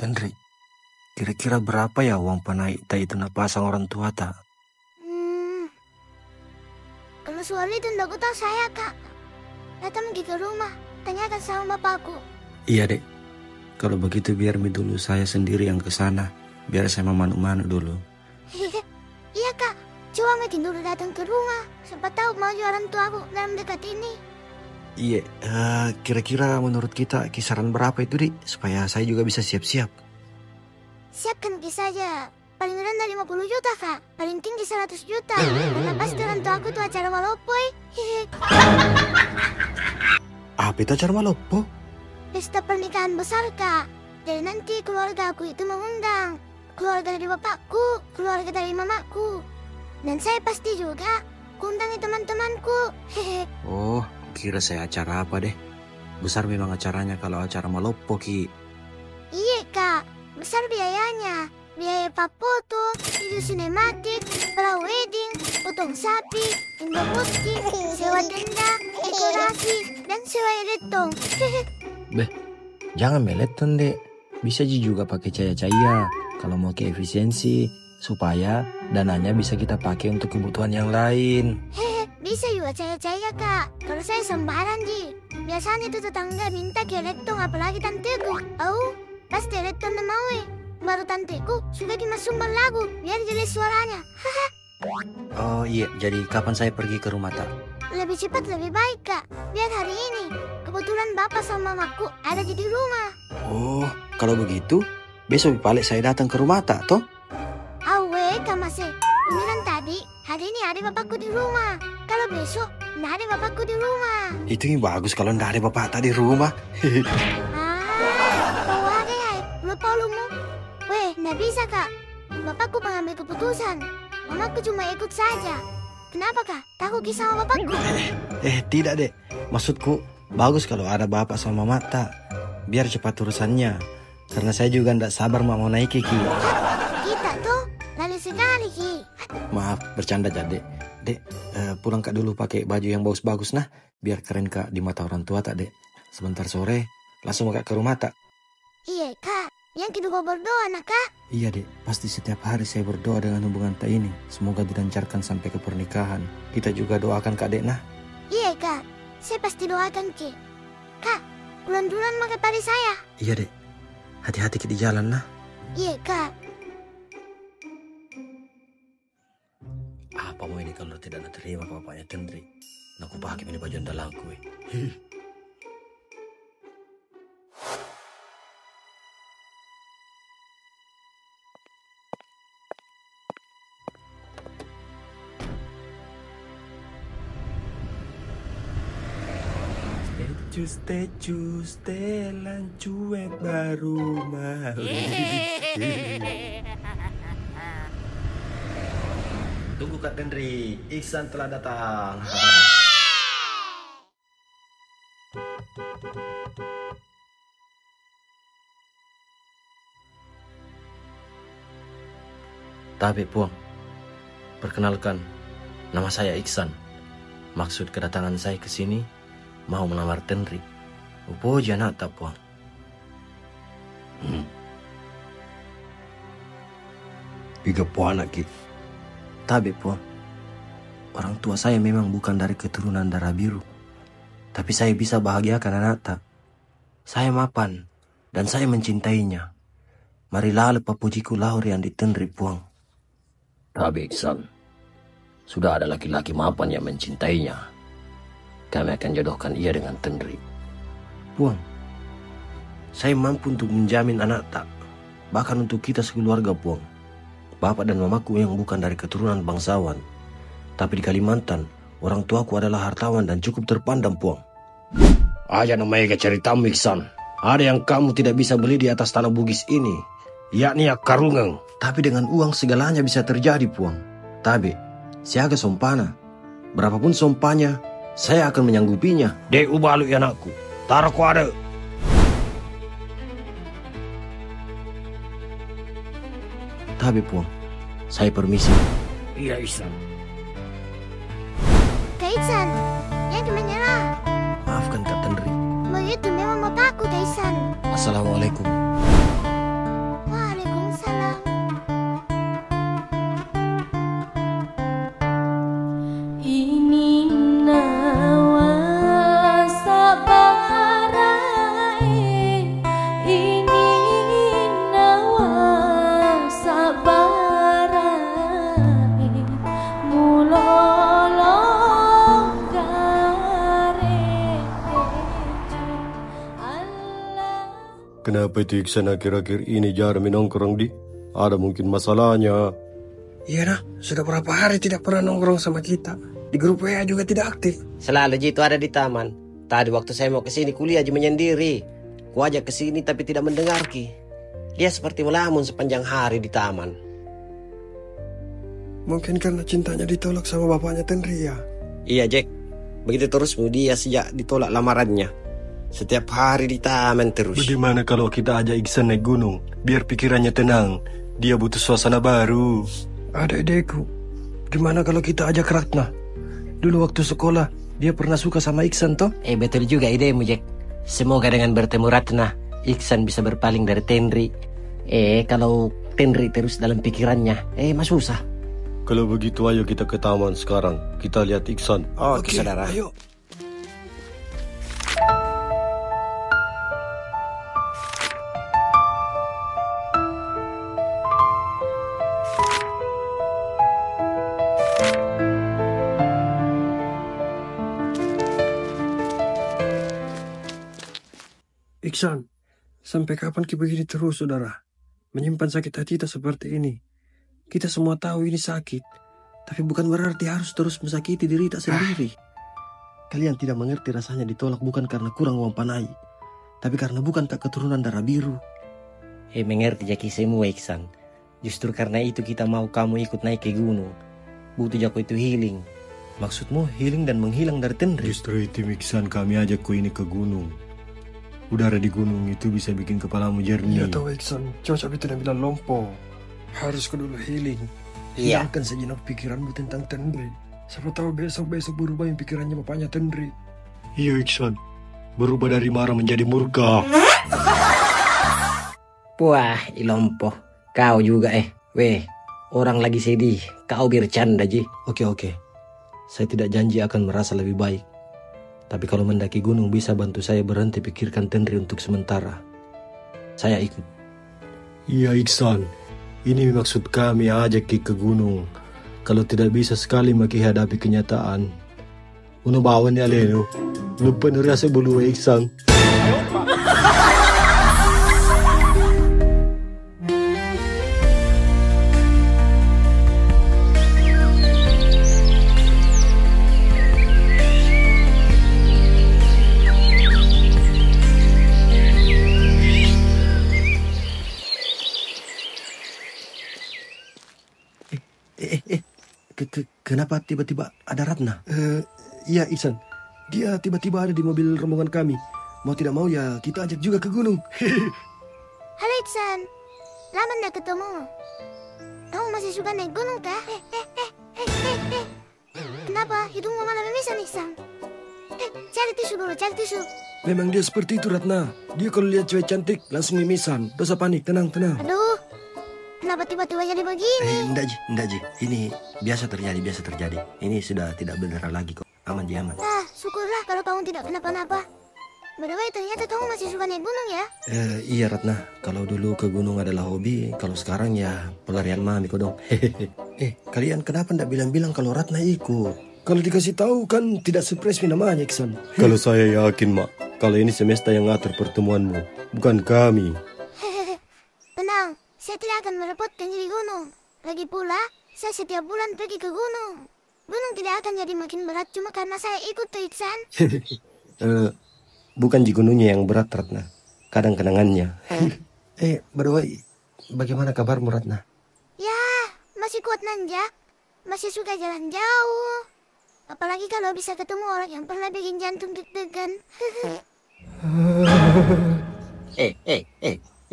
Tendri, kira-kira berapa ya uang panai ta itu na pasang orang tua ta? Kalau soal itu ndak tahu saya, Kak. Datang pergi ke rumah, tanyakan sama bapakku. Iya dek, kalau begitu biar dulu saya sendiri yang ke sana, biar saya memanu-manu dulu. Iya Kak, coba makin dulu datang ke rumah, siapa tahu mau orang tua aku dalam dekat ini. Iya, kira-kira menurut kita kisaran berapa itu dik, supaya saya juga bisa siap-siap. Siapkan saja, paling rendah 50 juta Kak, paling tinggi 100 juta. Karena pasti orang tua aku tuh acara Malopoy. Apa itu acara Malopo? Pesta pernikahan besar Kak, jadi nanti keluarga aku itu mengundang. Keluarga dari bapakku, keluarga dari mamaku. Dan saya pasti juga kundangi teman-temanku. Oh, kira saya acara apa deh. Besar memang acaranya kalau acara Malopo Ki. Iya Kak, besar biayanya. Biaya papoto, video sinematik, pra-wedding, potong sapi, indo posting, sewa tenda, dekorasi, dan sewa eletong. Beh, jangan meleton dek. Bisa juga pakai cahaya-cahaya kalau mau ke efisiensi, supaya dananya bisa kita pakai untuk kebutuhan yang lain. Bisa juga cahaya-cahaya Kak, kalau saya sembarang Ji. Biasanya itu tetangga minta ke elektron, apalagi tanteku. Pasti elektron mau baru tanteku sudah dimasukkan lagu, biar jelas suaranya. Oh iya, jadi kapan saya pergi ke rumah tak? Lebih cepat lebih baik Kak, biar hari ini. Kebetulan bapak sama mamaku ada di rumah. Oh, kalau begitu, besok balik saya datang ke rumah tak toh? Awe, Kak Masih, bilang tadi, hari ini ada bapakku di rumah. Kalau besok, nggak ada bapakku di rumah. Itu yang bagus kalau nggak ada bapak tak di rumah. Kau ada ya, lupa lumu. Weh, nggak bisa Kak. Bapakku mengambil keputusan. Mamaku cuma ikut saja. Kenapa Kak? Takut kisah sama bapakku? Tidak deh. Maksudku, bagus kalau ada bapak sama mama tak. Biar cepat urusannya. Karena saya juga nggak sabar mau naik Ki. Kita tuh lalu sekali Ki. Maaf, bercanda jadi. Dek, pulang Kak dulu pakai baju yang bagus-bagus nah. Biar keren Kak di mata orang tua tak dek. Sebentar sore, langsung Kak ke rumah tak. Iya Kak, yang kedua berdoa nak Kak. Iya dek, pasti setiap hari saya berdoa dengan hubungan tak ini. Semoga dilancarkan sampai ke pernikahan. Kita juga doakan Kak dek nah. Iya Kak, saya pasti doakan Ki. Kak, bulan-bulan makan padi saya. Iya dek, hati-hati di jalan nah. Iya Kak. Apa mau ini kalau tidak nak terima bapaknya Tendri? Aku pakai ini baju andalanku. Statue, setelan cuek baru mau. Tunggu Kak Tendri, Iksan telah datang. Tapi Puang, perkenalkan, nama saya Iksan. Maksud kedatangan saya ke sini mau melamar Tendri. Upo jangan tak Puang. Tiga Puang lagi. Tapi Puang, orang tua saya memang bukan dari keturunan darah biru. Tapi saya bisa bahagiakan anak tak. Saya mapan dan saya mencintainya. Marilah lepas pujiku lahir yang ditendri Puang. Tapi Iksan, sudah ada laki-laki mapan yang mencintainya. Kami akan jodohkan ia dengan Tendri. Puang, saya mampu untuk menjamin anak tak. Bahkan untuk kita sekeluarga Puang. Bapak dan mamaku yang bukan dari keturunan bangsawan. Tapi di Kalimantan, orang tuaku adalah hartawan dan cukup terpandang Puang. Aja namanya ceritamu Iksan. Ada yang kamu tidak bisa beli di atas tanah Bugis ini. Yakni karungan. Tapi dengan uang segalanya bisa terjadi Puang. Tapi, siaga sompana. Berapapun sompanya, saya akan menyanggupinya. Dek ubalu ya anakku. Taruh ku ada. Tapi Puang, saya permisi. Iya Iksan. Kak Iksan, jangan menyerah. Maafkan Kak Tendri. Begitu memang bapakku Kak Iksan. Assalamualaikum. Kenapa itu Iksan akhir-akhir ini jarang nongkrong di? Ada mungkin masalahnya. Iya nah, sudah berapa hari tidak pernah nongkrong sama kita. Di grup WA juga tidak aktif. Selalu Ji itu ada di taman. Tadi waktu saya mau ke sini kuliah Ji menyendiri. Ku ajak ke sini tapi tidak mendengar Ki. Dia seperti melamun sepanjang hari di taman. Mungkin karena cintanya ditolak sama bapaknya Tenri ya. Iya Jack, begitu terus dia sejak ditolak lamarannya. Setiap hari di taman terus. Bagaimana kalau kita ajak Iksan naik gunung? Biar pikirannya tenang. Dia butuh suasana baru. Ada ideku. Gimana kalau kita ajak Ratna? Dulu waktu sekolah, dia pernah suka sama Iksan toh? Betul juga idemu Jack. Semoga dengan bertemu Ratna, Iksan bisa berpaling dari Tenri. Kalau Tenri terus dalam pikirannya, mas susah. Kalau begitu ayo kita ke taman sekarang. Kita lihat Iksan. Oke, saudara. Ayo. Iksan, sampai kapan kita begini terus, saudara? Menyimpan sakit hati kita seperti ini. Kita semua tahu ini sakit, tapi bukan berarti harus terus mensakiti diri kita sendiri. Kalian tidak mengerti rasanya ditolak bukan karena kurang mempanai, tapi karena bukan tak keturunan darah biru. Mengerti Jaki semua Iksan. Justru karena itu kita mau kamu ikut naik ke gunung. Butuh Jako itu healing. Maksudmu healing dan menghilang dari Tenri? Justru itu Iksan kami ajak ku ini ke gunung. Udara di gunung itu bisa bikin kepalamu jernih. Iya tahu Iksan, cocok itu dan bilang lompo. Harus ke dulu healing. Iya. Hilangkan sejenak pikiranmu tentang Tenri. Siapa tahu besok-besok berubah yang pikirannya bapaknya Tenri. Iya Iksan, berubah dari marah menjadi murka. Wah, Ilompo. Kau juga orang lagi sedih. Kau bercanda Ji. Oke. Saya tidak janji akan merasa lebih baik. Tapi kalau mendaki gunung bisa bantu saya berhenti pikirkan Tenri untuk sementara. Saya ikut. Iya Iksan, ini maksud kami ajak ke gunung. Kalau tidak bisa sekali maki hadapi kenyataan. Uno bawan ya Leno. Lupa ngerasa bulu Iksan. Kenapa tiba-tiba ada Ratna? Iya Iksan, dia tiba-tiba ada di mobil rombongan kami. Mau tidak mau ya kita ajak juga ke gunung. Halo Iksan, lama nggak ketemu. Kamu masih suka naik gunung kah? Kenapa hidungmu malah memisah Iksan? Cari tisu dulu, cari tisu. Memang dia seperti itu Ratna. Dia kalau lihat cewek cantik langsung mimisan. Dosa panik, tenang. Aduh, kenapa tiba-tiba jadi begini? Enggak Ji. Ini biasa terjadi. Ini sudah tidak beneran lagi kok. Aman Ji, aman. Syukurlah kalau kamu tidak kenapa-napa. By the way, ternyata kamu masih suka naik gunung ya? Iya Ratna, kalau dulu ke gunung adalah hobi, kalau sekarang ya pelarian mami kok dong. Kalian kenapa ndak bilang-bilang kalau Ratna ikut? Kalau dikasih tahu kan tidak surprise namanya Iksan. Kalau saya yakin Mak, kalau ini semesta yang ngatur pertemuanmu, bukan kami. Tenang, saya tidak akan merepotkan di gunung. Lagi pula, saya setiap bulan pergi ke gunung. Gunung tidak akan jadi makin berat cuma karena saya ikut tuh Iksan. Bukan di gunungnya yang berat Ratna, kadang kenangannya. By the way, bagaimana kabarmu Ratna? Ya, masih kuat nanjak. Masih suka jalan jauh. Apalagi kalau bisa ketemu orang yang pernah bikin jantung deg-degan.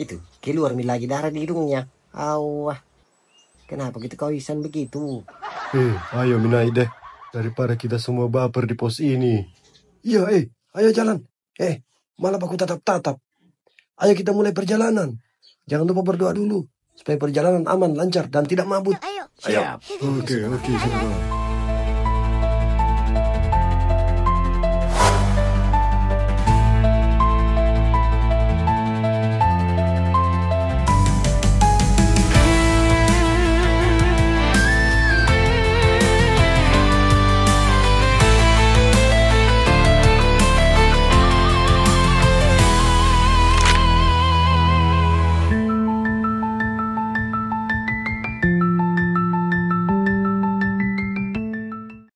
Itu keluar lagi darah di hidungnya. Awah, kenapa gitu kau Iksan begitu? Ayo minai deh, daripada kita semua baper di pos ini. Iya, ayo jalan. Malah aku tatap-tatap. Ayo kita mulai perjalanan. Jangan lupa berdoa dulu supaya perjalanan aman, lancar dan tidak mabut. Ayo. Siap. Oke, saudara.